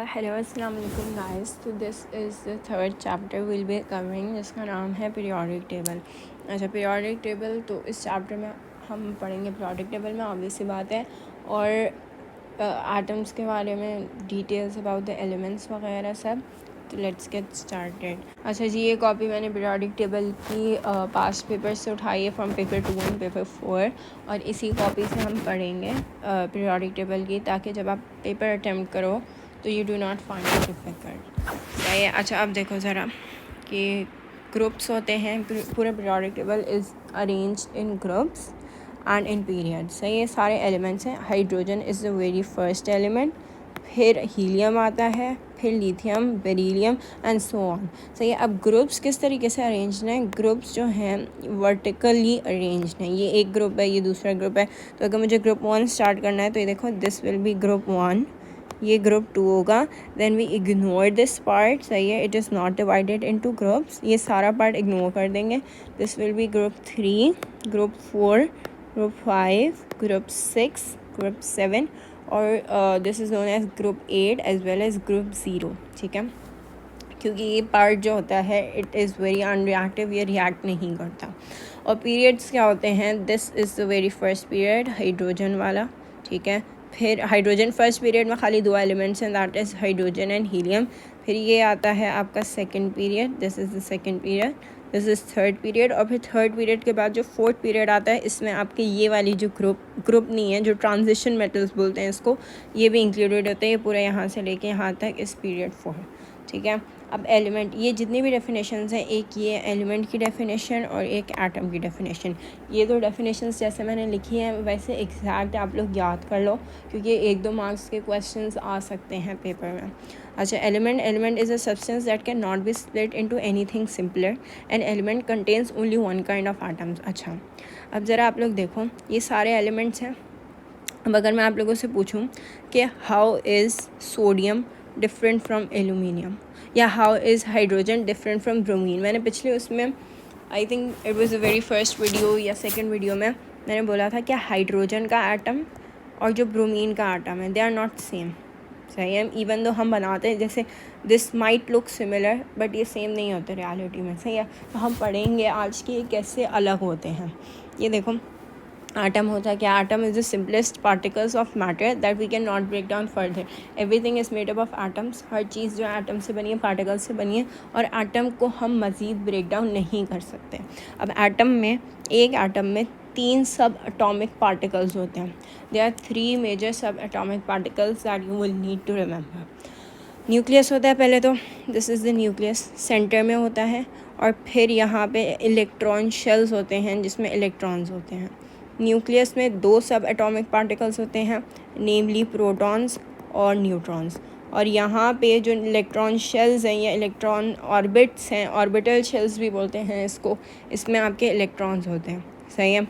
Hello अस्सलाम वालेकुम guys. तो this is the third chapter will be covering, जिसका नाम है पीरियोडिक टेबल। अच्छा, पीरियोडिक टेबल, तो इस चैप्टर में हम पढ़ेंगे पीरियोडिक टेबल में, ऑब्वियस सी बात है, और एटम्स के बारे में, डिटेल्स अबाउट द एलिमेंट्स वगैरह सब। तो लेट्स गेट स्टार्टेड। अच्छा जी, ये कॉपी मैंने पीरियोडिक टेबल की पास्ट पेपर से उठाई है, फ्रॉम पेपर 2 एंड पेपर 4, और इसी कॉपी से हम पढ़ेंगे पीरियोडिक टेबल की, ताकि जब आप पेपर अटैम्प्ट करो तो you do not find it difficult. सही है। अच्छा, अब देखो ज़रा कि ग्रुप्स होते हैं, पूरा periodic table is arranged in groups and in period. सही है, सारे एलिमेंट्स हैं। Hydrogen is the very first element, फिर हीलियम आता है, फिर lithium, beryllium and so on. सही है। अब ग्रुप्स किस तरीके से अरेंज्ड हैं? ग्रुप्स जो हैं वर्टिकली अरेंज्ड हैं। ये एक ग्रुप है, ये दूसरा ग्रुप है। तो अगर मुझे ग्रुप 1 स्टार्ट करना है तो ये देखो, दिस विल बी ग्रुप 1, ये ग्रुप 2 होगा। Then we ignore this part. सही है, it is not divided into groups, ये सारा पार्ट इग्नोर कर देंगे। This will be group 3, group 4, group 5, group 6, group 7, और this is known as group 8 as well as group 0। ठीक है, क्योंकि ये पार्ट जो होता है इट इज़ वेरी अनरिएक्टिव, ये रिएक्ट नहीं करता। और पीरियड्स क्या होते हैं? This is the very first period, hydrogen वाला। ठीक है, फिर हाइड्रोजन फर्स्ट पीरियड में खाली 2 एलिमेंट्स हैं, that is hydrogen and helium. फिर ये आता है आपका second period, this is the second period, this is third period. और फिर थर्ड पीरियड के बाद जो फोर्थ पीरियड आता है, इसमें आपके ये वाली जो ग्रुप नहीं है, जो ट्रांजिशन मेटल्स बोलते हैं इसको, ये भी इंक्लूडेड होते हैं। ये पूरा यहाँ से लेके यहाँ तक इस पीरियड 4। ठीक है, अब एलिमेंट, ये जितनी भी डेफिनेशंस हैं, एक ये एलिमेंट की डेफिनेशन और एक एटम की डेफिनेशन। ये दो डेफिनेशंस जैसे मैंने लिखी हैं वैसे एग्जैक्ट आप लोग याद कर लो, क्योंकि 1-2 मार्क्स के क्वेश्चंस आ सकते हैं पेपर में। अच्छा, element is a substance that can not be split into anything simpler, and element contains only one kind of atoms. अच्छा, अब ज़रा आप लोग देखो, ये सारे एलिमेंट्स हैं। अब अगर मैं आप लोगों से पूछूं कि how is sodium different from aluminium, या how is hydrogen different from bromine, मैंने पिछले उसमें, I think it was the very first video या सेकंड वीडियो में, मैंने बोला था कि हाइड्रोजन का एटम और जो ब्रोमीन का एटम है, दे आर नॉट सेम। सही है, इवन दो हम बनाते हैं, जैसे this might look similar, but ये सेम नहीं होते रियलिटी में। सही है, तो हम पढ़ेंगे आज कि कैसे अलग होते हैं। ये देखो, आटम होता है क्या? Atom is the simplest particles of matter that we can not break down further. Everything is made up of atoms, हर चीज़ जो है एटम से बनी है, पार्टिकल्स से बनी है, और एटम को हम मज़ीद ब्रेक डाउन नहीं कर सकते। अब एक एटम में 3 सब एटॉमिक पार्टिकल्स होते हैं। There are 3 major sub atomic particles that you will need to remember. Nucleus होता है पहले तो, this is the nucleus, centre में होता है, और फिर यहाँ पे इलेक्ट्रॉन शेल्स होते हैं जिसमें इलेक्ट्रॉन्स होते हैं। न्यूक्लियस में 2 सब एटॉमिक पार्टिकल्स होते हैं, नेमली प्रोटॉन्स और न्यूट्रॉन्स। और यहाँ पे जो इलेक्ट्रॉन शेल्स हैं या इलेक्ट्रॉन ऑर्बिट्स हैं, ऑर्बिटल शेल्स भी बोलते हैं इसको, इसमें आपके इलेक्ट्रॉन्स होते हैं। सही है,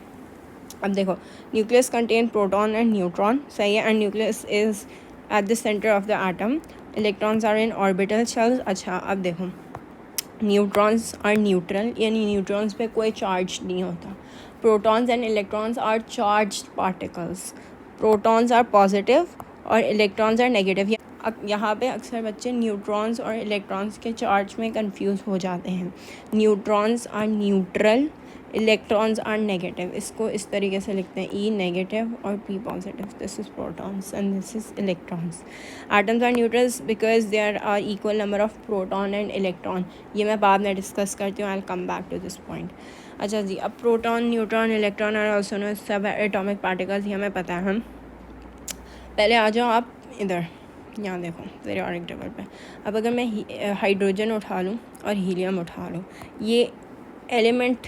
अब देखो, nucleus contain proton and neutron. सही है, and nucleus is at the centre of the atom, electrons are in orbital shells. अच्छा, अब देखो, न्यूट्रॉन्स आर न्यूट्रल, यानी न्यूट्रॉन्स पे कोई चार्ज नहीं होता। Protons and electrons are charged particles, protons are positive और इलेक्ट्रॉन्स आर नेगेटिव। यहाँ पे अक्सर बच्चे न्यूट्रॉन्स और इलेक्ट्रॉन्स के चार्ज में कंफ्यूज हो जाते हैं। Neutrons are neutral, electrons are negative. इसको इस तरीके से लिखते हैं, ई नेगेटिव और p positive. This is protons and this is electrons. Atoms are neutrals because there are equal number of proton and electron. ये मैं बाद में डिस्कस करती हूँ, I will come back to this point. अच्छा जी, अब प्रोटॉन, न्यूट्रॉन, इलेक्ट्रॉन और also known sub atomic particles, ये हमें पता है। हम पहले आ जाओ आप इधर, यहाँ देखो पीरियोडिक टेबल पे। अब अगर मैं हाइड्रोजन उठा लूँ और हीलियम उठा लूँ, ये एलिमेंट,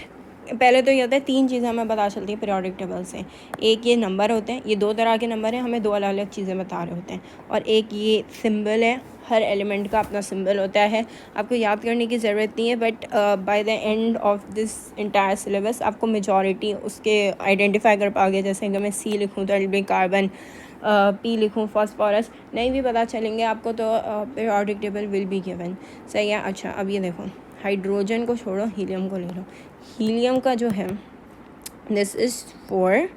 पहले तो ये होता है 3 चीज़ें हमें पता चलती हैं पीरियोडिक टेबल से। एक ये नंबर होते हैं, ये 2 तरह के नंबर हैं, हमें 2 अलग अलग चीज़ें बता रहे होते हैं। और एक ये सिंबल है, हर एलिमेंट का अपना सिंबल होता है, आपको याद करने की ज़रूरत नहीं है, but by the end of this entire syllabus आपको मेजॉरिटी उसके आइडेंटिफाई कर पाओगे। जैसे अगर मैं सी लिखूँ तो इट बी कार्बन, पी लिखूँ फॉस्फोरस, नहीं भी पता चलेंगे आपको तो periodic table will be given. सही है। अच्छा, अब ये देखो, हाइड्रोजन को छोड़ो, हीलियम को ले लो। हीलियम का जो है, this is 4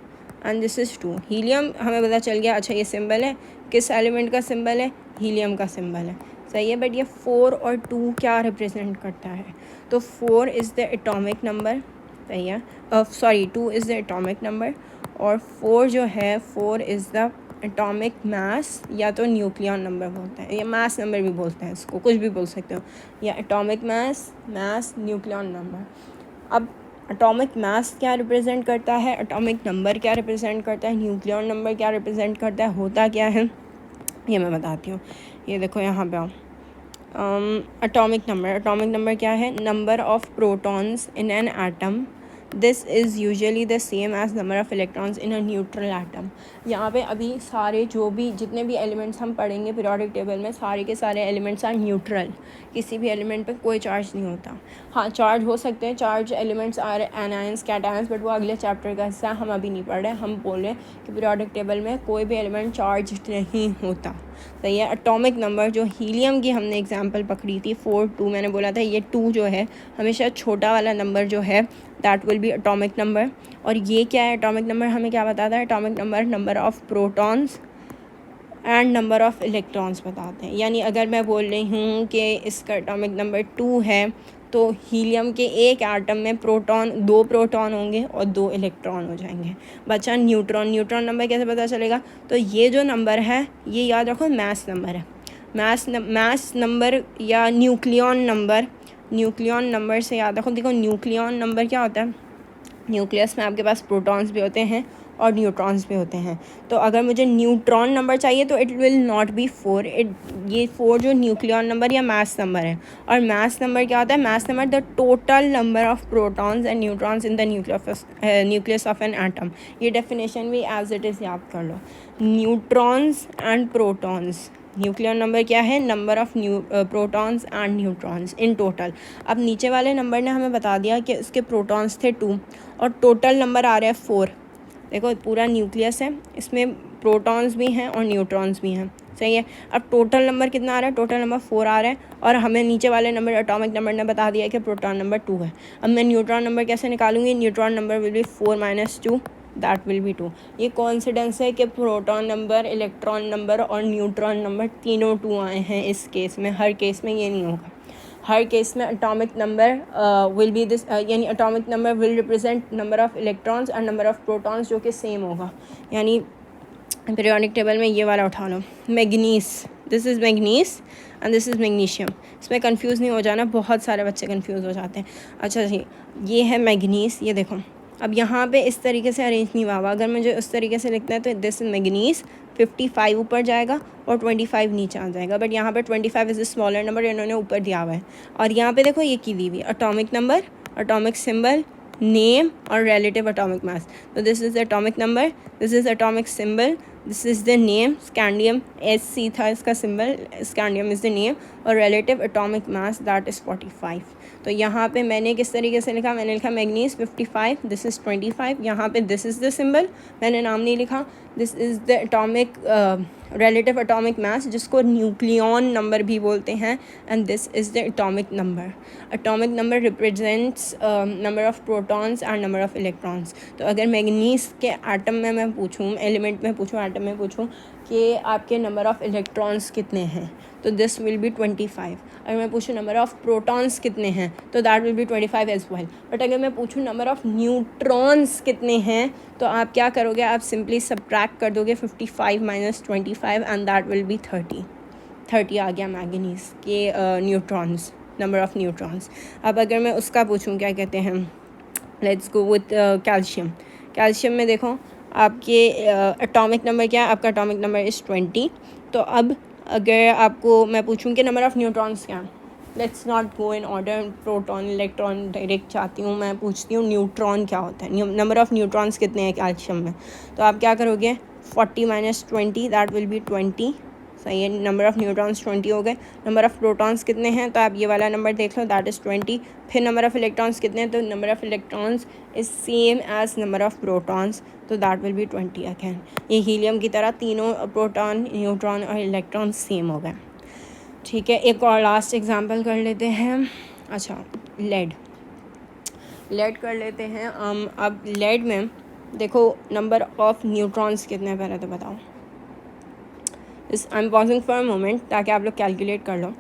and this is 2। Helium हमें पता चल गया। अच्छा, ये सिंबल है, किस एलिमेंट का सिंबल है? हीलियम का सिंबल है, सही है। बट ये 4 और 2 क्या रिप्रेजेंट करता है, तो 4 इज़ द एटॉमिक नंबर, सही है, sorry 2 is the atomic number, और 4 जो है 4 इज़ द एटॉमिक मास, या तो न्यूक्लियन नंबर बोलते हैं, या मास नंबर भी बोलते हैं, इसको कुछ भी बोल सकते हो, या एटॉमिक मास, न्यूक्लियन नंबर। अब एटॉमिक मास क्या रिप्रेजेंट करता है, एटॉमिक नंबर क्या रिप्रेजेंट करता है, न्यूक्लियन नंबर क्या रिप्रेजेंट करता है, होता क्या है, ये मैं बताती हूँ। ये देखो यहाँ पे आओ, एटॉमिक नंबर क्या है, number of protons in an atom, this is usually the same as number of electrons in a neutral atom. यहाँ पे अभी सारे जितने भी एलिमेंट्स हम पढ़ेंगे पीरियोडिक टेबल में, सारे के सारे एलिमेंट्स आर न्यूट्रल, किसी भी एलिमेंट पे कोई चार्ज नहीं होता। हाँ, चार्ज हो सकते हैं, charge elements are anions, cations, but वो अगले चैप्टर का हिस्सा, हम अभी नहीं पढ़ रहे। हम बोल रहे हैं कि पीरियोडिक टेबल में कोई भी एलिमेंट चार्ज नहीं होता, सही है। एटॉमिक नंबर जो हीलियम की हमने एग्जांपल पकड़ी थी 4 2, मैंने बोला था ये 2 जो है हमेशा छोटा वाला नंबर जो है that will B atomic number. और ये क्या है एटॉमिक नंबर, हमें क्या बताता है, atomic number of protons and number of electrons बताते हैं। यानी अगर मैं बोल रही हूँ कि इसका एटॉमिक नंबर 2 है, तो हीलियम के एक एटम में 2 प्रोटॉन होंगे और 2 इलेक्ट्रॉन हो जाएंगे। बचा न्यूट्रॉन नंबर कैसे पता चलेगा, तो ये जो नंबर है ये याद रखो मास नंबर है, मास नंबर या न्यूक्लियन नंबर से याद रखो। देखो न्यूक्लियन नंबर क्या होता है, न्यूक्लियस में आपके पास प्रोटॉन्स भी होते हैं और न्यूट्रॉन्स भी होते हैं। तो अगर मुझे न्यूट्रॉन नंबर चाहिए तो इट विल नॉट बी 4, ये 4 जो न्यूक्लियन नंबर या मास नंबर है। और मास नंबर क्या होता है, mass number the total number of protons and neutrons in the nucleus of an atom. ये डेफिनेशन भी एज इट इज़ याद कर लो, neutrons and protons. Nucleon number क्या है, number of protons and neutrons in total. अब नीचे वाले नंबर ने हमें बता दिया कि इसके प्रोटॉन्स थे 2 और टोटल नंबर आ रहा है 4। देखो पूरा न्यूक्लियस है, इसमें प्रोटॉन्स भी हैं और न्यूट्रॉन्स भी हैं, सही है। अब टोटल नंबर कितना आ रहा है, टोटल नंबर 4 आ रहा है, और हमें नीचे वाले नंबर एटॉमिक नंबर ने बता दिया कि प्रोटॉन नंबर 2 है। अब मैं न्यूट्रॉन नंबर कैसे निकालूंगी, neutron number will be 4 - 2, that will be 2। ये कॉन्सिडेंस है कि प्रोटॉन नंबर, इलेक्ट्रॉन नंबर और न्यूट्रॉन नंबर तीनों 2 आए हैं इस केस में। हर केस में ये नहीं होगा, हर केस में atomic number will be this, यानी atomic number will represent number of electrons and number of protons जो कि सेम होगा। यानी पीरियोडिक टेबल में ये वाला उठा लो, manganese, this is manganese and this is magnesium. इसमें कंफ्यूज नहीं हो जाना, बहुत सारे बच्चे कंफ्यूज हो जाते हैं। अच्छा जी, ये है मैग्नीस, ये देखो अब यहाँ पे इस तरीके से अरेंज नहीं हुआ। अगर मुझे उस तरीके से लिखना है तो दिस इज मैग्नीस, 55 ऊपर जाएगा और 25 नीचे आ जाएगा। बट यहाँ पे 25 इज़ द स्मॉलर नंबर, इन्होंने ऊपर दिया हुआ है। और यहाँ पे देखो ये की दी हुई atomic number, atomic symbol, name और रिलेटिव एटॉमिक मास। तो this is the atomic number, this is atomic symbol, this is the name, scandium SC था इसका symbol, scandium is the name, और relative atomic mass that is 45। तो यहाँ पे मैंने किस तरीके से लिखा, मैंने लिखा मैग्नीस 55, दिस इज़ 25। यहाँ पे दिस इज़ द सिंबल, मैंने नाम नहीं लिखा, this is the atomic relative atomic मास जिसको न्यूक्लियन नंबर भी बोलते हैं, and this is the atomic number. Atomic number represents number of protons and number of electrons. तो अगर मैग्नीस के एटम में मैं पूछूँ, एलिमेंट में पूछूँ, एटम में पूछूँ कि आपके नंबर ऑफ़ इलेक्ट्रॉन्स कितने हैं, तो दिस विल बी 25। अगर मैं पूछूँ नंबर ऑफ़ प्रोटॉन्स कितने हैं तो that will be 25 as well. But अगर मैं पूछूँ नंबर ऑफ़ न्यूट्रॉन्स कितने हैं तो आप क्या करोगे, आप सिंपली सब्ट्रैक्ट कर दोगे 55 - 25 एंड दैट विल बी 30 आ गया मैग्नीस के न्यूट्रॉन्स, नंबर ऑफ़ न्यूट्रॉन्स। अब अगर मैं उसका पूछूँ क्या कहते हैं, let's go with calcium. Calcium में देखो आपके एटॉमिक नंबर क्या है, आपका एटॉमिक नंबर इज़ 20। तो अब अगर आपको मैं पूछूँ कि नंबर ऑफ़ न्यूट्रॉन्स क्या, let's not go in order, proton electron direct चाहती हूँ, मैं पूछती हूँ न्यूट्रॉन क्या होता है, नंबर ऑफ़ न्यूट्रॉन्स कितने हैं कैल्शियम में। तो आप क्या करोगे, 40 - 20 दैट विल बी 20, सही है। नंबर ऑफ़ न्यूट्रॉन्स 20 हो गए। नंबर ऑफ़ प्रोटॉन्स कितने हैं, तो आप ये वाला नंबर देख लो, दैट इज़ 20। फिर नंबर ऑफ़ इलेक्ट्रॉन्स कितने हैं, तो number of electrons is same as number of protons, तो दैट विल बी 20 अगैन। ये हीलियम की तरह तीनों प्रोटॉन, न्यूट्रॉन और इलेक्ट्रॉन सेम हो गए, ठीक है। एक और लास्ट एग्जांपल कर लेते हैं। अच्छा, लेड कर लेते हैं। अब लेड में देखो नंबर ऑफ़ न्यूट्रॉन्स कितने हैं पहले तो बताओ। I am pausing for a moment ताकि आप लोग कैलकुलेट कर लो।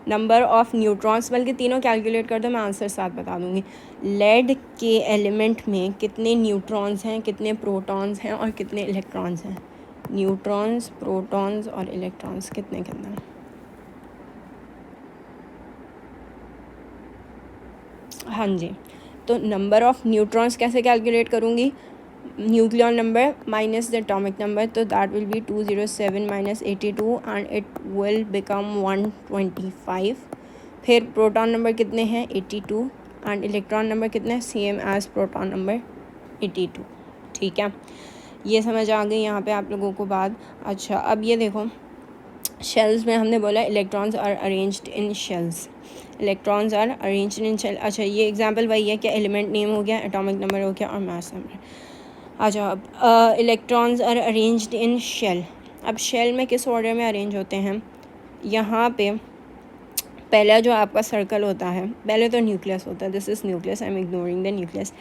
नंबर ऑफ़ न्यूट्रॉन्स, बल्कि तीनों कैलकुलेट कर दो, मैं आंसर साथ बता दूँगी। लेड के एलिमेंट में कितने न्यूट्रॉन्स हैं, कितने प्रोटॉन्स हैं और कितने इलेक्ट्रॉन्स हैं? न्यूट्रॉन्स, प्रोटॉन्स और इलेक्ट्रॉन्स कितने कितने? हाँ जी, तो नंबर ऑफ़ न्यूट्रॉन्स कैसे कैलकुलेट करूँगी? Nucleon number minus the atomic number, तो that will be 207 minus 82 and it will become 125। फिर प्रोटॉन नंबर कितने हैं? 82 एंड इलेक्ट्रॉन नंबर कितने हैं? Same as proton number 82। ठीक है, ये समझ आ गई यहाँ पे आप लोगों को बात। अच्छा, अब ये देखो, शेल्स में हमने बोला electrons are arranged in shells, electrons are arranged in shell. अच्छा, ये एग्जांपल वही है कि एलिमेंट नेम हो गया, एटॉमिक नंबर हो गया और मास नंबर। अच्छा, अब electrons are arranged in shell. अब शेल में किस ऑर्डर में अरेंज होते हैं? यहाँ पे पहला जो आपका सर्कल होता है, पहले तो न्यूक्लियस होता है, this is nucleus, I am ignoring the nucleus.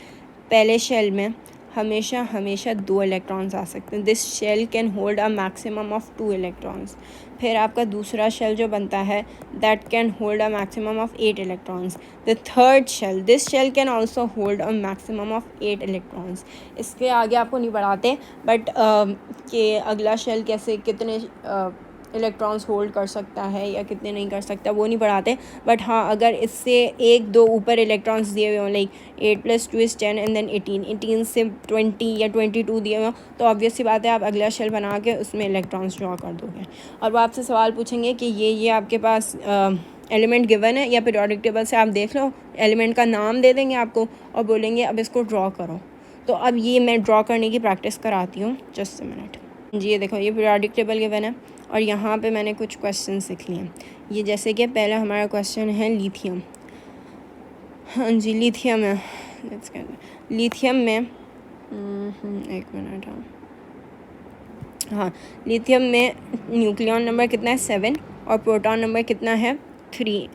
पहले शेल में हमेशा हमेशा 2 इलेक्ट्रॉन्स आ सकते हैं। This shell can hold a maximum of 2 electrons. फिर आपका दूसरा शेल जो बनता है, that can hold a maximum of 8 electrons. The third shell, this shell can also hold a maximum of 8 electrons. इसके आगे आपको नहीं बढ़ाते, बट कि अगला शेल कैसे कितने इलेक्ट्रॉन्स होल्ड कर सकता है या कितने नहीं कर सकता, वो नहीं बढ़ाते। बट हाँ, अगर इससे एक दो ऊपर इलेक्ट्रॉन्स दिए हुए हों, लाइक 8 + 2 = 10 एंड देन 18 से 20 या 22 दिए हुए हों, तो ऑब्वियस सी बात है आप अगला शेल बना के उसमें इलेक्ट्रॉन्स ड्रॉ कर दोगे। और वो आपसे सवाल पूछेंगे कि ये आपके पास एलिमेंट गिवन है या पीरियोडिक टेबल से आप देख लो, एलिमेंट का नाम दे देंगे आपको और बोलेंगे अब इसको ड्रॉ करो। तो अब ये मैं ड्रॉ करने की प्रैक्टिस कराती हूँ, जस्ट अ मिनट जी। ये देखो, ये पीरियोडिक टेबल गिवन है और यहाँ पे मैंने कुछ क्वेश्चन लिख लिए हैं। ये जैसे कि पहला हमारा क्वेश्चन है लिथियम। हाँ जी, लिथियम है, लिथियम में एक मिनट, हाँ, लिथियम में न्यूक्लियन नंबर कितना है? 7 और प्रोटॉन नंबर कितना है? 3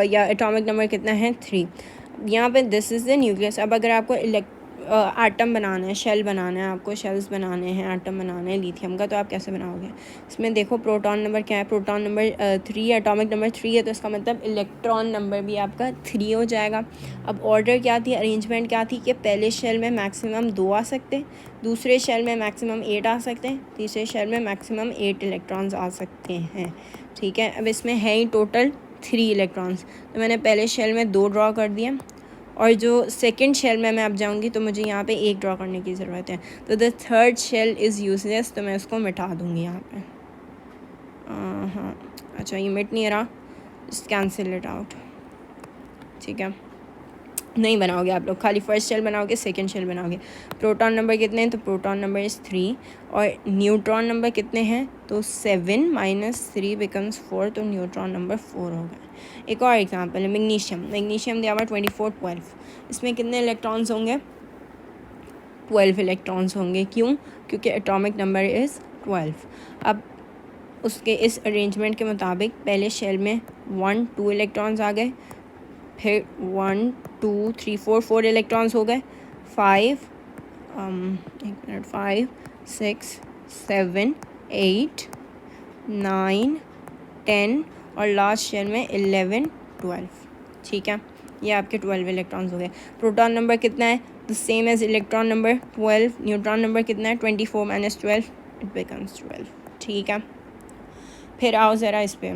या एटॉमिक नंबर कितना है? 3। यहाँ पे दिस इज़ द न्यूक्लियस। अब अगर आपको एटम बनाना है, शेल बनाना है, आपको शेल्स बनाने हैं, एटम बनाना है लिथियम का, तो आप कैसे बनाओगे? इसमें देखो प्रोटॉन नंबर क्या है? प्रोटॉन नंबर 3, एटॉमिक नंबर 3 है, तो इसका मतलब इलेक्ट्रॉन नंबर भी आपका 3 हो जाएगा। अब ऑर्डर क्या थी, अरेंजमेंट क्या थी कि पहले शेल में मैक्सिमम 2 आ सकते, दूसरे शेल में मैक्सिमम 8 आ सकते हैं, तीसरे शेल में मैक्सिमम 8 इलेक्ट्रॉन्स आ सकते हैं। ठीक है, अब इसमें है ही टोटल 3 इलेक्ट्रॉन्स, तो मैंने पहले शेल में 2 ड्रॉ कर दिए और जो सेकंड शेल में मैं अब जाऊंगी तो मुझे यहाँ पे 1 ड्रॉ करने की ज़रूरत है। तो the third shell is useless, तो मैं उसको मिटा दूँगी यहाँ पे। हाँ, अच्छा, ये मिट नहीं रहा, जस्ट कैंसिल इट आउट। ठीक है, नहीं बनाओगे आप लोग, खाली फर्स्ट शेल बनाओगे, सेकंड शेल बनाओगे। प्रोटॉन नंबर कितने हैं? तो प्रोटॉन नंबर इज़ 3 और न्यूट्रॉन नंबर कितने हैं? तो 7 - 3 बिकम्स 4, तो न्यूट्रॉन नंबर 4 हो गया। एक और एग्जांपल है मैग्नीशियम। मैग्नीशियम दिया हुआ 24 12। इसमें कितने इलेक्ट्रॉन्स होंगे? 12 इलेक्ट्रॉन्स होंगे। क्यों? क्योंकि एटॉमिक नंबर इज़ 12। अब उसके इस अरेंजमेंट के मुताबिक पहले शेल में 1 2 इलेक्ट्रॉन्स आ गए, फिर 1 2 3 4 इलेक्ट्रॉन्स हो गए, 5 5 6 7 8 9 10 और लास्ट शेल में 11 12। ठीक है, ये आपके 12 इलेक्ट्रॉन्स हो गए। प्रोटॉन नंबर कितना है? The same as electron number 12। Neutron number कितना है? 24 - 12, इट बिकम्स 12। ठीक है, फिर आओ ज़रा इस पे,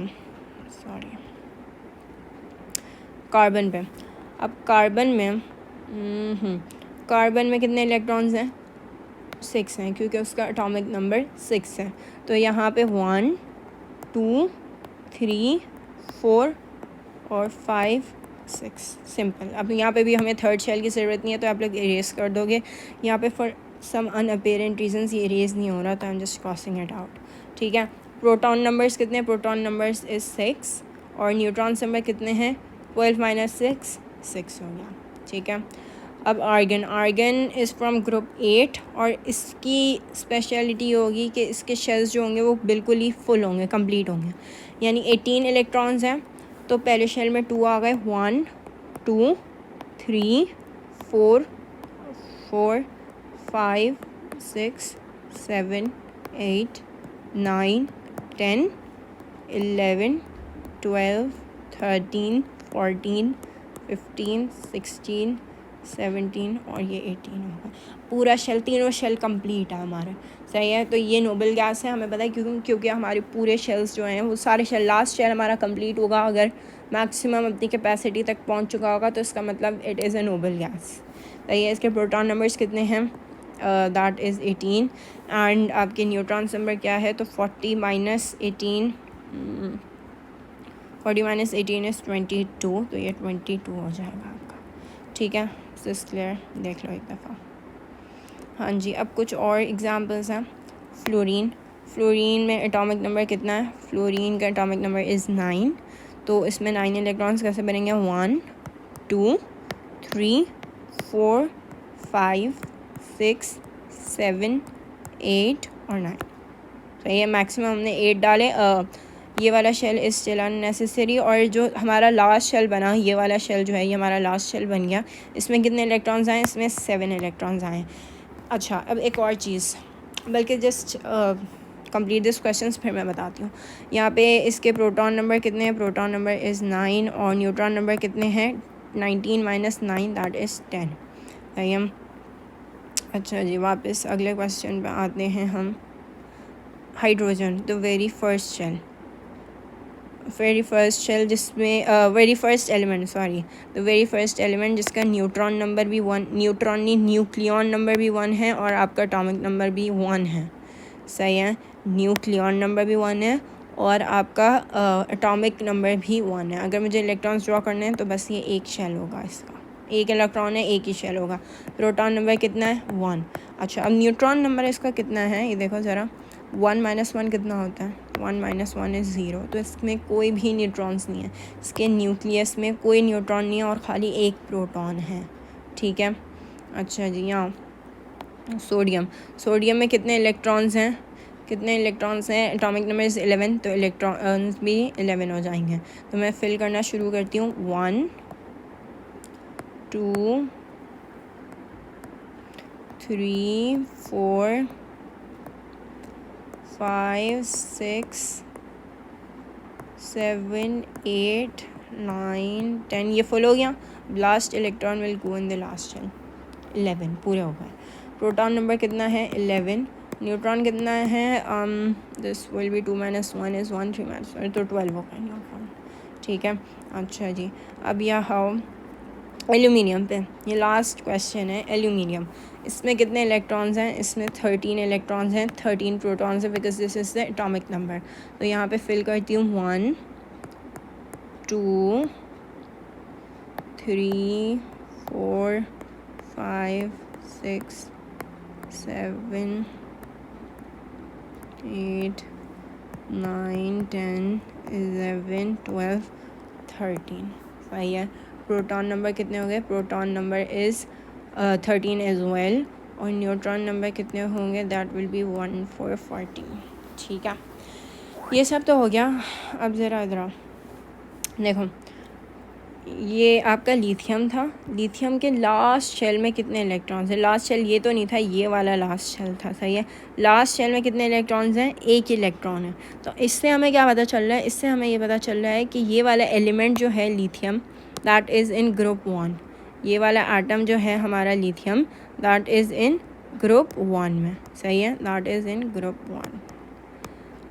सॉरी, कार्बन पे। अब कार्बन में कितने इलेक्ट्रॉन्स हैं? 6 हैं, क्योंकि उसका एटॉमिक नंबर 6 है। तो यहाँ पे 1 2 3 4 और 5 6, सिंपल। अब यहाँ पे भी हमें थर्ड शेल की ज़रूरत नहीं है, तो आप लोग इरेज कर दोगे। यहाँ पे फॉर सम अनअपेरेंट रीजंस ये इरेज नहीं हो रहा, तो I am just crossing it out. ठीक है, प्रोटॉन नंबर्स कितने? प्रोटॉन नंबर्स इज़ 6 और न्यूट्रॉन्स नंबर कितने हैं? 12 - 6 6 हो गया। ठीक है, अब आर्गन इज़ फ्रॉम ग्रुप 8 और इसकी स्पेशलिटी होगी कि इसके शेल्स जो होंगे वो बिल्कुल ही फुल होंगे, कंप्लीट होंगे, यानी 18 इलेक्ट्रॉन्स हैं। तो पहले शेल में 2 आ गए, 1 2 3 4 4 5 6 7 8 9 10, 11, 12, 13, 14, 15, 16, 17 और ये 18 होगा। पूरा शेल, तीनों शेल कंप्लीट है हमारा, सही है। तो ये नोबल गैस है, हमें पता है क्योंकि हमारे पूरे शेल्स जो हैं वो सारे शेल, लास्ट शेल हमारा कंप्लीट होगा अगर मैक्सिमम अपनी कैपेसिटी तक पहुंच चुका होगा, तो इसका मतलब it is a noble gas, सही है। इसके प्रोटॉन नंबर्स कितने हैं? That is 18। एंड आपके न्यूट्रॉन नंबर क्या है? तो 40 माइनस 18 इज़ 22, तो ये 22 हो जाएगा आपका, ठीक है। दिस क्लियर, देख लो एक दफ़ा। हाँ जी, अब कुछ और एग्जांपल्स हैं। फ्लोरीन में एटॉमिक नंबर कितना है? फ्लोरीन का एटॉमिक नंबर इज़ 9, तो इसमें 9 इलेक्ट्रॉन्स कैसे बनेंगे? 1, 2, 3, 4, 5, 6, 7, 8 और 9, सही है। मैक्सिमम हमने 8 डाले। ये वाला शेल इज़ स्टिल अननेसेसरी, और जो हमारा लास्ट शेल बना, ये वाला शेल जो है ये हमारा लास्ट शेल बन गया। इसमें कितने इलेक्ट्रॉन्स आए? इसमें 7 इलेक्ट्रॉन्स आए। अच्छा, अब एक और चीज़, बल्कि जस्ट कंप्लीट दिस क्वेश्चन फिर मैं बताती हूँ। यहाँ पे इसके प्रोटॉन नंबर कितने हैं? प्रोटॉन नंबर इज़ 9, और न्यूट्रॉन नंबर कितने हैं? 19 माइनस 9 दैट इज़ 10, सही है। अच्छा जी, वापस अगले क्वेश्चन पे आते हैं हम। Hydrogen, the very first element जिसका न्यूट्रॉन नंबर भी 1, न्यूट्रॉन नहीं न्यूक्लियॉन नंबर भी 1 है, और आपका एटॉमिक नंबर भी 1 है, सही है। न्यूक्लियॉन नंबर भी 1 है और आपका एटॉमिक नंबर भी 1 है। अगर मुझे इलेक्ट्रॉन्स ड्रॉ करने हैं तो बस ये एक शेल होगा, इसका एक इलेक्ट्रॉन है, एक ही शेल होगा। प्रोटॉन नंबर कितना है? 1। अच्छा, अब न्यूट्रॉन नंबर इसका कितना है? ये देखो ज़रा, 1 माइनस 1 कितना होता है? 1 माइनस 1 इज़ 0, तो इसमें कोई भी न्यूट्रॉन्स नहीं है, इसके न्यूक्लियस में कोई न्यूट्रॉन नहीं है और ख़ाली एक प्रोटॉन है, ठीक है। अच्छा जी, यहाँ सोडियम में कितने इलेक्ट्रॉन्स हैं? एटॉमिक नंबर इज़ 11, तो इलेक्ट्रॉन्स भी 11 हो जाएंगे। तो मैं फिल करना शुरू करती हूँ। 1, 2, 3, 4, 5, 6, 7, 8, 9, 10, ये फुल हो गया। Last electron will go in the last shell. 11 पूरे हो गए। प्रोटॉन नंबर कितना है? 11। न्यूट्रॉन कितना है? This will be 2 minus 1 is 1, 3 minus 1, तो 12 हो गए न्यूट्रॉन, ठीक है। अच्छा जी, अब यहाँ एल्यूमिनियम पे, ये लास्ट क्वेश्चन है। एल्यूमिनियम, इसमें कितने इलेक्ट्रॉन्स हैं? इसमें 13 इलेक्ट्रॉन्स हैं, 13 प्रोटॉन्स हैं, because this is the atomic number. तो यहाँ पे फिल करती हूँ 1, 2, 3, 4, 5, 6, 7, 8, 9, 10, 11, 12, 13, सही है। प्रोटॉन नंबर कितने हो गए? Proton number is 13 as well, और न्यूट्रॉन नंबर कितने होंगे? दैट विल बी 1 4 14, ठीक है। ये सब तो हो गया। अब ज़रा इधर देखो, ये आपका लिथियम था। लिथियम के लास्ट शेल में कितने इलेक्ट्रॉन्स हैं? लास्ट शेल ये तो नहीं था, ये वाला लास्ट शेल था, सही है। लास्ट शेल में कितने इलेक्ट्रॉन्स हैं? एक इलेक्ट्रॉन है। तो इससे हमें क्या पता चल रहा है? इससे हमें ये पता चल रहा है कि ये वाला एलिमेंट जो है lithium, that is in group 1। ये वाला एटम जो है हमारा lithium, that is in group 1 में, सही है, दैट इज़ इन ग्रुप 1।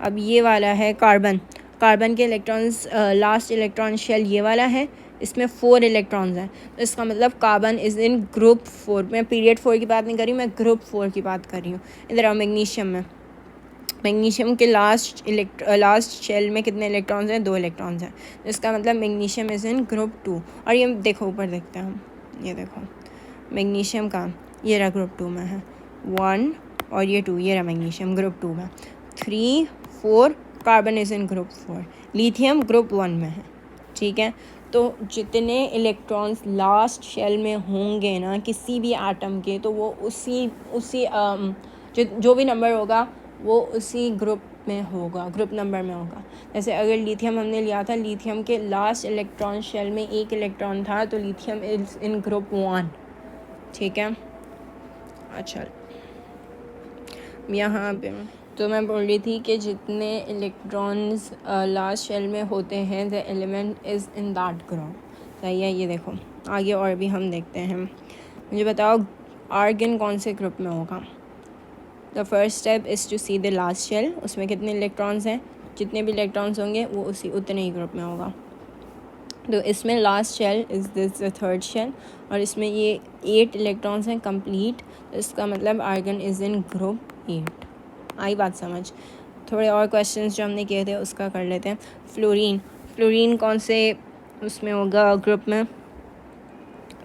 अब ये वाला है कार्बन। कार्बन के इलेक्ट्रॉन्स, लास्ट इलेक्ट्रॉन शेल ये वाला है, इसमें 4 इलेक्ट्रॉन्स हैं, तो इसका मतलब कार्बन इज़ इन ग्रुप 4। मैं पीरियड 4 की बात नहीं कर रही, मैं ग्रुप 4 की बात कर रही हूँ। इधर आओ, मैग्नीशियम के लास्ट शेल में कितने इलेक्ट्रॉन्स हैं? 2 इलेक्ट्रॉन्स हैं, तो इसका मतलब मैग्नीशियम इज़ इन ग्रुप 2। और ये देखो ऊपर देखते हैं हम, ये देखो मैग्नीशियम का, ये रहा ग्रुप 2 में है, 1 और ये 2, ये रहा मैग्नीशियम ग्रुप 2 में, 3, 4 carbon is in group 4, lithium group 1 में है, ठीक है। तो जितने इलेक्ट्रॉन्स लास्ट शेल में होंगे ना किसी भी एटम के, तो वो उसी जो भी नंबर होगा वो उसी ग्रुप में होगा, ग्रुप नंबर में होगा। जैसे अगर लिथियम हमने लिया था, लिथियम के लास्ट इलेक्ट्रॉन शेल में एक इलेक्ट्रॉन था, तो लिथियम इज़ इन ग्रुप 1, ठीक है। अच्छा, यहाँ पे तो मैं बोल रही थी कि जितने इलेक्ट्रॉन्स लास्ट शेल में होते हैं the element is in that group. सही है, ये देखो आगे और भी हम देखते हैं। मुझे बताओ आर्गन कौन से ग्रुप में होगा। The first step is to see the last shell, उसमें कितने इलेक्ट्रॉन्स हैं, जितने भी इलेक्ट्रॉन्स होंगे वो उतने ही ग्रुप में होगा। तो इसमें last shell is this the third shell, और इसमें ये 8 इलेक्ट्रॉन्स हैं कंप्लीट, तो इसका मतलब आर्गन इज़ इन ग्रुप 8। आई बात समझ। थोड़े और क्वेश्चंस जो हमने किए थे उसका कर लेते हैं। फ्लोरीन कौन से उसमें होगा ग्रुप में।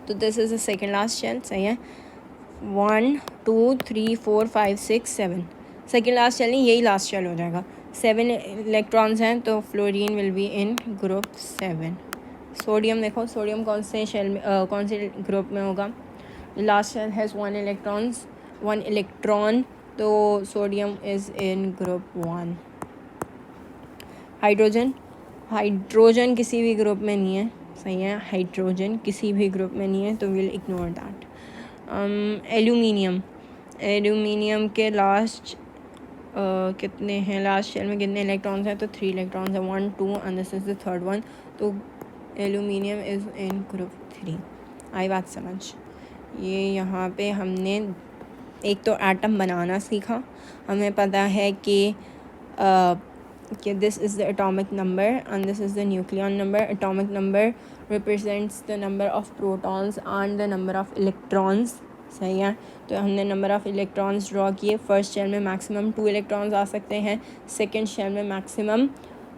तो this is the second last shell. सही है, 1 2 3 4 5 6 7 सेकेंड लास्ट शेल नहीं, यही लास्ट शेल हो जाएगा। 7 इलेक्ट्रॉन्स हैं तो fluorine will be in group 7। Sodium देखो, सोडियम कौन से शेल में कौन से ग्रुप में होगा। लास्ट शेल हैज़ 1 इलेक्ट्रॉन, तो sodium is in group 1। Hydrogen किसी भी ग्रुप में नहीं है। सही है, हाइड्रोजन किसी भी ग्रुप में नहीं है, तो विल इग्नोर दैट। एल्यूमिनियम के लास्ट कितने हैं, लास्ट शेल में कितने इलेक्ट्रॉन्स हैं, तो 3 इलेक्ट्रॉन्स हैं, 1 2 and this is the third one, तो एल्यूमिनियम इज़ इन ग्रुप 3। आई बात समझ। ये यहाँ पे हमने एक तो एटम बनाना सीखा, हमें पता है कि this is the atomic number and this is the nucleon number. Atomic number represents the number of protons and the number of electrons. सही है, तो हमने नंबर ऑफ़ इलेक्ट्रॉन्स ड्रॉ किए। फर्स्ट शेल में मैक्सिमम 2 इलेक्ट्रॉन्स आ सकते हैं, second shell में मैक्सिमम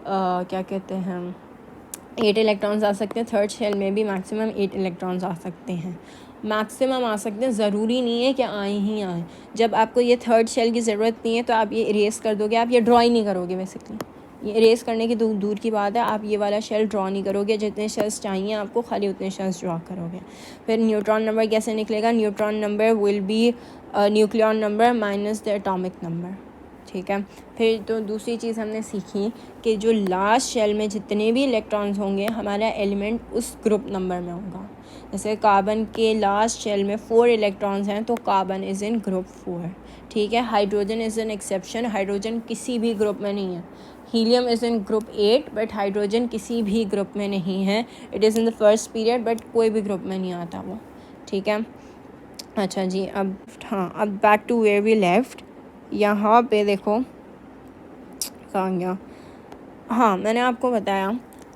क्या कहते हैं 8 इलेक्ट्रॉन्स आ सकते हैं, थर्ड शेल में भी मैक्सिमम 8 इलेक्ट्रॉन्स आ सकते हैं। मैक्सिमम आ सकते हैं, ज़रूरी नहीं है कि आए ही आए। जब आपको ये थर्ड शेल की ज़रूरत नहीं है तो आप ये इरेज कर दोगे, आप ये ड्रॉ ही नहीं करोगे। बेसिकली ये इरेज करने की दूर की बात है, आप ये वाला शेल ड्रॉ नहीं करोगे। जितने शेल्स चाहिए आपको खाली उतने शेल्स ड्रॉ करोगे। फिर न्यूट्रॉन नंबर कैसे निकलेगा, neutron number will B nucleon number minus the atomic number. ठीक है, फिर तो दूसरी चीज़ हमने सीखी कि जो लास्ट शेल में जितने भी इलेक्ट्रॉन्स होंगे हमारा एलिमेंट उस ग्रुप नंबर में होगा। जैसे कार्बन के लास्ट शेल में 4 इलेक्ट्रॉन्स हैं तो कार्बन इज़ इन ग्रुप 4। ठीक है, hydrogen is an exception, hydrogen किसी भी ग्रुप में नहीं है। Helium is in group 8 but hydrogen किसी भी ग्रुप में नहीं है। It is in the first period but कोई भी ग्रुप में नहीं आता वो। ठीक है, अच्छा जी, अब back to where we left. यहाँ पे देखो कहाँ गया। हाँ, मैंने आपको बताया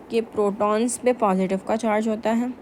कि प्रोटॉन्स पे पॉजिटिव का चार्ज होता है।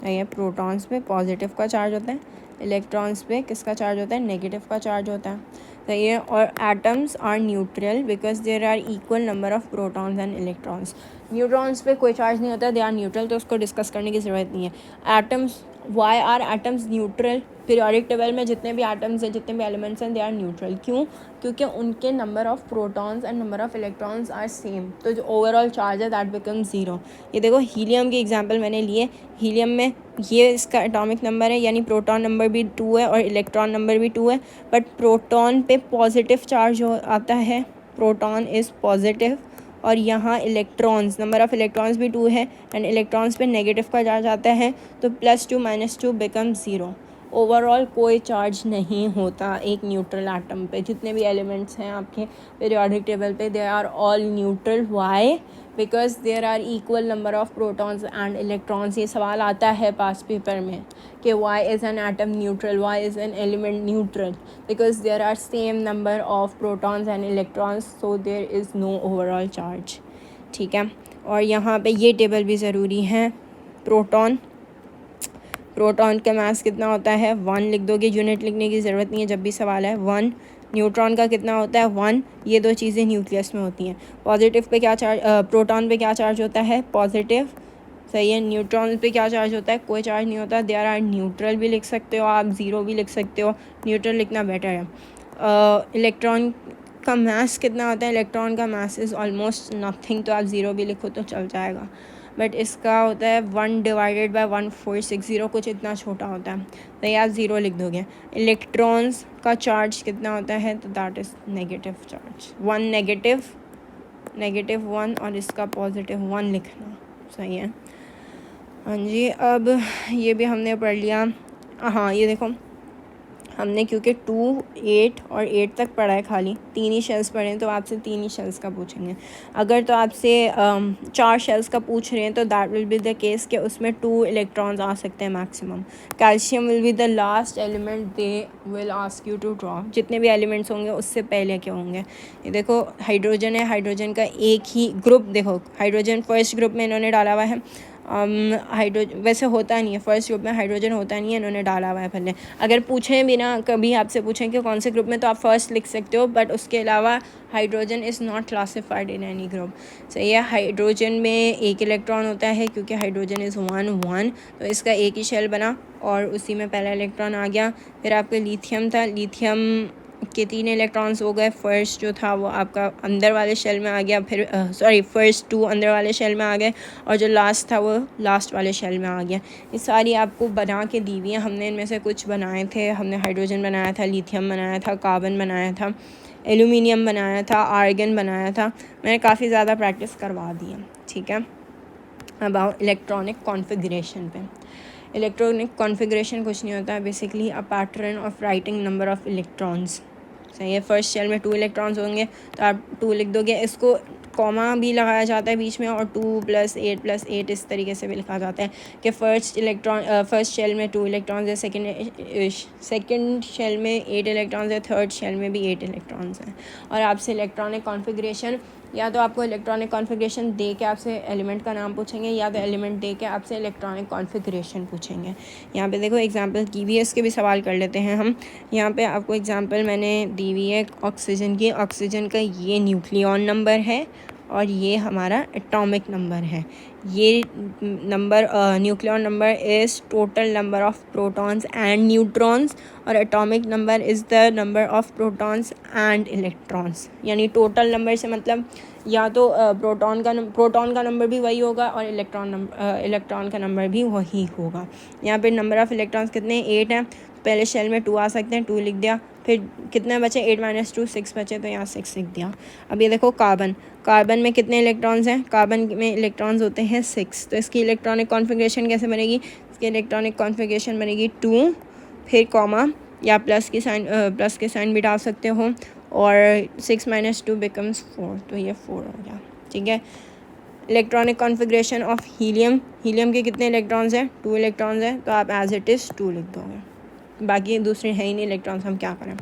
ये प्रोटॉन्स पे पॉजिटिव का चार्ज होता है, इलेक्ट्रॉन्स पे किसका चार्ज होता है, नेगेटिव का चार्ज होता है। सही है, और atoms are neutral because there are equal number of protons and electrons. Neutrons पे कोई चार्ज नहीं होता, दे आर न्यूट्रल, तो उसको डिस्कस करने की ज़रूरत नहीं है। Atoms, why are atoms neutral, periodic table में जितने भी एटम्स हैं, जितने भी एलिमेंट्स हैं, दे आर न्यूट्रल। क्यों? क्योंकि उनके number of protons and number of electrons are same, तो जो ओवरऑल चार्ज है दैट बिकम 0। ये देखो हीलियम की एग्जांपल मैंने लिए, हीलियम में ये इसका एटॉमिक नंबर है, यानी प्रोटॉन नंबर भी 2 है और इलेक्ट्रॉन नंबर भी 2 है, बट प्रोटॉन पे पॉजिटिव चार्ज आता है, प्रोटॉन इज़ पॉजिटिव, और यहाँ इलेक्ट्रॉन्स, नंबर ऑफ़ इलेक्ट्रॉन्स भी 2 है एंड इलेक्ट्रॉन्स पे नेगेटिव का चार्ज आता है, तो +2 - 2 बिकम 0। ओवरऑल कोई चार्ज नहीं होता एक न्यूट्रल एटम पे। जितने भी एलिमेंट्स हैं आपके पीरियोडिक टेबल पे they are all neutral. Why? Because there are equal number of protons and electrons. ये सवाल आता है पास पेपर में कि why is an atom neutral, why is an element neutral, because there are same number of protons and electrons, so there is no overall charge. ठीक है, और यहाँ पे ये टेबल भी ज़रूरी है। प्रोटॉन का मास कितना होता है, 1 लिख दोगे, यूनिट लिखने की ज़रूरत नहीं है जब भी सवाल है, 1। न्यूट्रॉन का कितना होता है, 1। ये दो चीज़ें न्यूक्लियस में होती हैं। पॉजिटिव पे क्या चार्ज, प्रोटॉन पे क्या चार्ज होता है, पॉजिटिव। सही है, न्यूट्रॉन पे क्या चार्ज होता है, कोई चार्ज नहीं होता। दे आर न्यूट्रल भी लिख सकते हो आप, 0 भी लिख सकते हो, न्यूट्रल लिखना बेटर है। इलेक्ट्रॉन का मास कितना होता है, इलेक्ट्रॉन का मास इज़ ऑलमोस्ट नथिंग, तो आप 0 भी लिखो तो चल जाएगा, बट इसका होता है 1/1460, कुछ इतना छोटा होता है, तो ये आप 0 लिख दोगे। इलेक्ट्रॉन्स का चार्ज कितना होता है, तो दैट इज़ नेगेटिव चार्ज, 1 -1, और इसका +1 लिखना। सही है, हाँ जी। अब ये भी हमने पढ़ लिया। हाँ, ये देखो हमने क्योंकि 2, 8 और 8 तक पढ़ा है, खाली 3 ही शेल्स पढ़े हैं, तो आपसे 3 ही शेल्स का पूछेंगे। अगर तो आपसे 4 शेल्स का पूछ रहे हैं तो that will be the case कि उसमें 2 इलेक्ट्रॉन्स आ सकते हैं maximum. Calcium will be the last element they will ask you to draw. जितने भी एलिमेंट्स होंगे उससे पहले के होंगे। ये देखो हाइड्रोजन है, हाइड्रोजन का एक ही ग्रुप, देखो हाइड्रोजन फर्स्ट ग्रुप में इन्होंने डाला हुआ है। हाइड्रोजन वैसे होता नहीं है, फर्स्ट ग्रुप में हाइड्रोजन होता नहीं है, इन्होंने डाला हुआ है पहले। अगर पूछें भी ना, कभी आपसे पूछें कि कौन से ग्रुप में, तो आप फर्स्ट लिख सकते हो, बट उसके अलावा hydrogen is not classified in any group. सही है। हाइड्रोजन में एक इलेक्ट्रॉन होता है क्योंकि हाइड्रोजन इज़ 1 1, तो इसका एक ही शेल बना और उसी में पहला इलेक्ट्रॉन आ गया। फिर आपका लिथियम था, लिथियम के 3 इलेक्ट्रॉन्स हो गए। फर्स्ट जो था वो आपका अंदर वाले शेल में आ गया, फिर फर्स्ट 2 अंदर वाले शेल में आ गए, और जो लास्ट था वो लास्ट वाले शेल में आ गया। ये सारी आपको बना के दी हुई हैं, हमने इनमें से कुछ बनाए थे। हमने हाइड्रोजन बनाया था, लिथियम बनाया था, कार्बन बनाया था, एल्यूमिनियम बनाया था, आर्गन बनाया था। मैंने काफ़ी ज़्यादा प्रैक्टिस करवा दी है। ठीक है। अब इलेक्ट्रॉनिक कॉन्फ़िगरेशन पे। इलेक्ट्रॉनिक कॉन्फ़िगरेशन कुछ नहीं होता है, basically a pattern of writing number of electrons. सही है। फर्स्ट शेल में 2 इलेक्ट्रॉन्स होंगे तो आप 2 लिख दोगे। इसको कॉमा भी लगाया जाता है बीच में, और 2 + 8 + 8 इस तरीके से भी लिखा जाता है कि फर्स्ट शेल में 2 इलेक्ट्रॉन्स है, सेकंड शेल में 8 इलेक्ट्रॉन्स है, थर्ड शेल में भी 8 इलेक्ट्रॉन्स हैं। और आपसे इलेक्ट्रॉनिक कॉन्फ़िगरेशन, या तो आपको इलेक्ट्रॉनिक कॉन्फ़िगरेशन दे के आपसे एलिमेंट का नाम पूछेंगे, या तो एलिमेंट दे के आपसे इलेक्ट्रॉनिक कॉन्फ़िगरेशन पूछेंगे। यहाँ पे देखो एग्जांपल की हुई है, इसके भी सवाल कर लेते हैं हम। यहाँ पे आपको एग्जांपल मैंने दी हुई है ऑक्सीजन की। ऑक्सीजन का ये न्यूक्लियॉन नंबर है और ये हमारा एटॉमिक नंबर है। ये number nucleon number is total number of protons and neutrons, और atomic number is the number of protons and electrons. यानी टोटल नंबर से मतलब या तो प्रोटॉन का नंबर भी वही होगा और इलेक्ट्रॉन का नंबर भी वही होगा। यहाँ पे नंबर ऑफ़ इलेक्ट्रॉन्स कितने, 8 हैं। पहले शेल में 2 आ सकते हैं, 2 लिख दिया। फिर कितने बचे, 8 - 2 6 बचे, तो यहाँ 6 लिख दिया। अब ये देखो कार्बन में कितने इलेक्ट्रॉन्स हैं, कार्बन में इलेक्ट्रॉन्स होते हैं 6। तो इसकी इलेक्ट्रॉनिक कॉन्फ़िगरेशन कैसे बनेगी, इसकी इलेक्ट्रॉनिक कॉन्फ़िगरेशन बनेगी 2 फिर कॉमा या प्लस के साइन भी डाल सकते हो, और 6 - 2 बिकम्स 4, तो ये 4 हो गया। ठीक है। इलेक्ट्रॉनिक कॉन्फ़िगरेशन ऑफ हीलियम के कितने इलेक्ट्रॉन्स हैं, 2 इलेक्ट्रॉन्स हैं, तो आप एज इट इज़ 2 लिख दोगे, बाकी दूसरे है ही नहीं इलेक्ट्रॉन्स, हम क्या करें।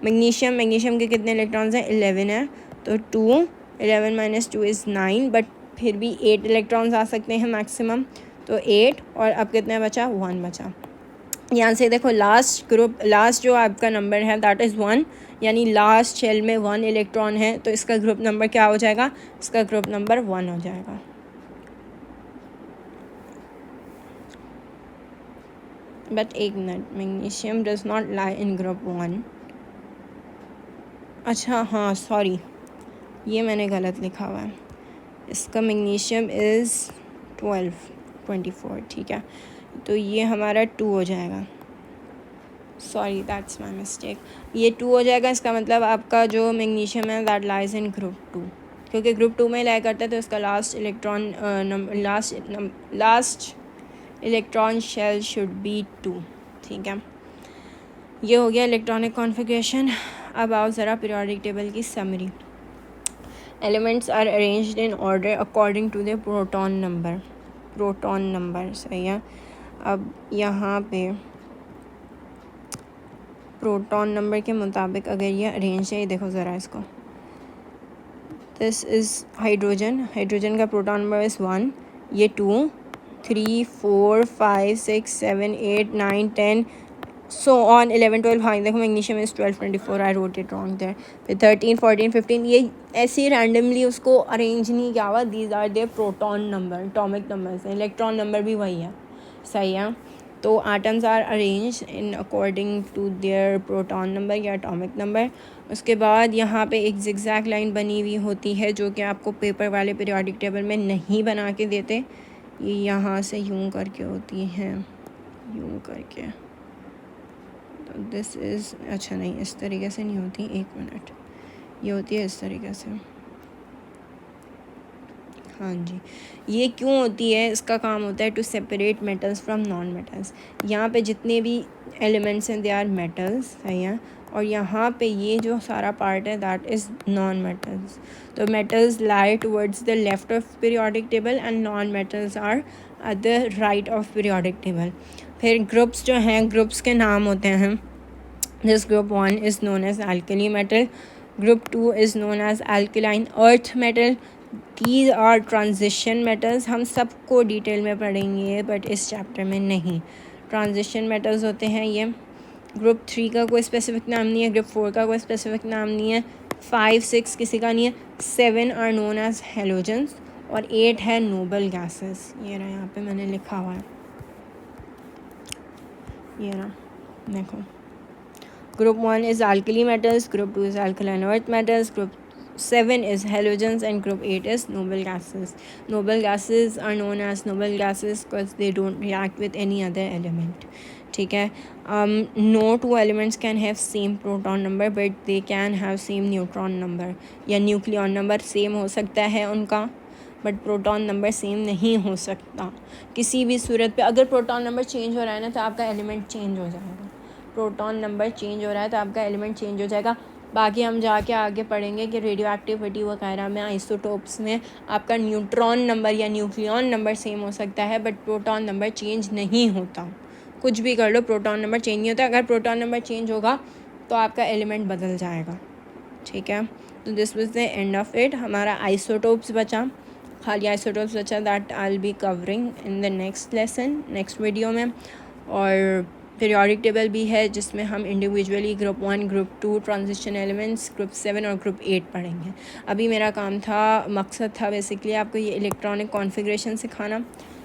मैग्नीशियम के कितने इलेक्ट्रॉन्स हैं, 11 है, तो 2 11 - 2 इज़ 9, बट फिर भी 8 इलेक्ट्रॉन्स आ सकते हैं मैक्सिमम, तो 8, और अब कितने बचा, 1 बचा। यहाँ से देखो लास्ट जो आपका नंबर है दैट इज़ 1, यानी लास्ट शेल में 1 इलेक्ट्रॉन है, तो इसका ग्रुप नंबर क्या हो जाएगा, इसका ग्रुप नंबर 1 हो जाएगा। बट एक minute, magnesium does not lie in group 1। अच्छा हाँ सॉरी, ये मैंने गलत लिखा हुआ है। इसका मैग्नीशियम इज़ 24। ठीक है, तो ये हमारा 2 हो जाएगा। सॉरी दैट्स माई मिस्टेक, ये 2 हो जाएगा। इसका मतलब आपका जो मैग्नीशियम है दैट लाइज इन ग्रुप 2, क्योंकि ग्रुप 2 में लाया करता है, तो इसका last electron shell should be 2। ठीक है, ये हो गया इलेक्ट्रॉनिक कॉन्फ़िगरेशन। अब आओ ज़रा पीरियोडिक टेबल की summary. Elements are arranged in order according to the proton number. सही है। अब यहाँ पे प्रोटॉन नंबर के मुताबिक अगर ये अरेंज है, देखो ज़रा इसको, दिस इज़ हाइड्रोजन का प्रोटॉन नंबर इज़ 1, ये 2 3 4 5 6 7 8 9 10 सो ऑन 11 12। हाँ देखो magnesium is 12 24, I wrote it wrong there. फिर 13 14 15, ये ऐसे रैंडमली उसको अरेंज नहीं किया हुआ, these are their proton number, atomic numbers हैं। इलेक्ट्रॉन नंबर भी वही है। सही है। तो atoms are arrange in according to their proton number या एटॉमिक नंबर। उसके बाद यहाँ पे एक जिगजैग लाइन बनी हुई होती है जो कि आपको पेपर वाले पीरियोडिक टेबल में नहीं बना के देते। ये यहाँ से यूँ करके होती हैं, यूँ करके, तो दिस इज़, अच्छा नहीं इस तरीके से नहीं होती, एक मिनट, ये होती है इस तरीके से। हाँ जी, ये क्यों होती है, इसका काम होता है to separate metals from non metals. यहाँ पे जितने भी एलिमेंट्स हैं दे आर मेटल्स, सही है, और यहाँ पे ये जो सारा पार्ट है दैट इज़ नॉन मेटल्स। तो metals lie towards the left of periodic table and non metals are at the right of periodic table. फिर ग्रुप्स जो हैं, ग्रुप्स के नाम होते हैं, this group 1 is known as alkali metal, group 2 is known as alkaline earth metal, these are transition metals। हम सबको detail में पढ़ेंगे बट इस चैप्टर में नहीं। ट्रांजिशन मेटल्स होते हैं ये। ग्रुप 3 का कोई स्पेसिफिक नाम नहीं है, ग्रुप 4 का कोई स्पेसिफिक नाम नहीं है, 5 6 किसी का नहीं है, 7 आर नोन एज हेलोजेंस और 8 है नोबल गैसेस। ये रहा, यहाँ पे मैंने लिखा हुआ है, ये रहा, देखो। Group 1 is alkali metals, Group 2 is alkaline earth metals, Group 7 is halogens, and Group 8 is noble gases. Noble gases are known as noble gases because they don't react with any other element. ठीक है, no two elements can have same proton number but they can have same neutron number, या nucleon number same हो सकता है उनका but proton number same नहीं हो सकता किसी भी सूरत पे। अगर प्रोटॉन नंबर चेंज हो रहा है ना तो आपका एलिमेंट चेंज हो जाएगा, प्रोटॉन नंबर चेंज हो रहा है तो आपका एलिमेंट चेंज हो जाएगा। बाकी हम जाके आगे पढ़ेंगे कि रेडियो एक्टिविटी वगैरह में, आइसोटोप्स में आपका न्यूट्रॉन नंबर या न्यूक्लियन नंबर सेम हो सकता है बट प्रोटॉन नंबर चेंज नहीं होता। कुछ भी कर लो, प्रोटॉन नंबर चेंज नहीं होता। अगर प्रोटॉन नंबर चेंज होगा तो आपका एलिमेंट बदल जाएगा। ठीक है, तो this was the end of it. हमारा आइसोटोप्स बचा, खाली आइसोटोप्स बचा, that I will be covering in the next lesson, next video में। और पीरियोडिक टेबल भी है जिसमें हम individually group 1, group 2, transition elements, group 7 और ग्रुप 8 पढ़ेंगे। अभी मेरा काम था, मकसद था बेसिकली आपको ये इलेक्ट्रॉनिक कॉन्फ़िगरेशन सिखाना।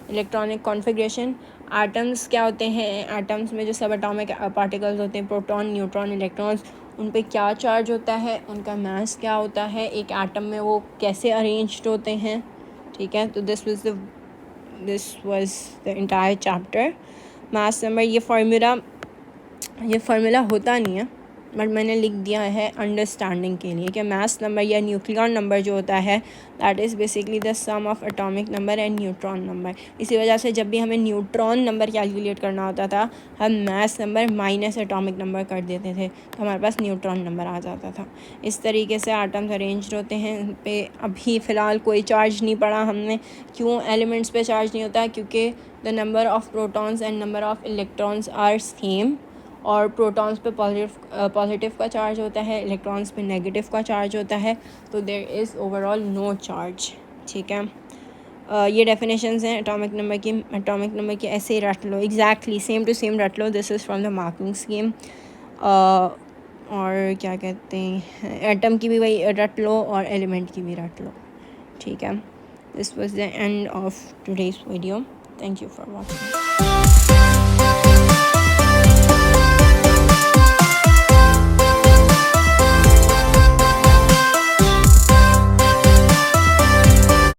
इलेक्ट्रॉनिक कॉन्फ़िगरेशन, एटम्स क्या होते हैं, एटम्स में जो सब एटॉमिक पार्टिकल्स होते हैं, प्रोटॉन, न्यूट्रॉन, इलेक्ट्रॉन्स, उन पे क्या चार्ज होता है, उनका मास क्या होता है, एक एटम में वो कैसे अरेंज्ड होते हैं। ठीक है, तो this was the entire chapter. Mass number, ये फार्मूला होता नहीं है बट मैंने लिख दिया है अंडरस्टैंडिंग के लिए कि मास नंबर या न्यूक्लियन नंबर जो होता है that is basically the sum of atomic number and neutron number. इसी वजह से जब भी हमें न्यूट्रॉन नंबर कैलकुलेट करना होता था हम mass number minus atomic number कर देते थे तो हमारे पास न्यूट्रॉन नंबर आ जाता था। इस तरीके से एटम्स अरेंज होते हैं, इन पे अभी फ़िलहाल कोई चार्ज नहीं पढ़ा हमने। क्यों एलिमेंट्स पे चार्ज नहीं होता? क्योंकि the number of protons and number of electrons are same, और प्रोटॉन्स पे पॉजिटिव का चार्ज होता है, इलेक्ट्रॉन्स पे नेगेटिव का चार्ज होता है, तो there is overall no charge. ठीक है, ये डेफिनेशंस हैं एटॉमिक नंबर की ऐसे ही रट लो, एग्जैक्टली सेम टू सेम रट लो। This is from the marking scheme. और क्या कहते हैं, एटम की भी वही रट लो और एलिमेंट की भी रट लो। ठीक है, this was the end of today's video. Thank you for watching.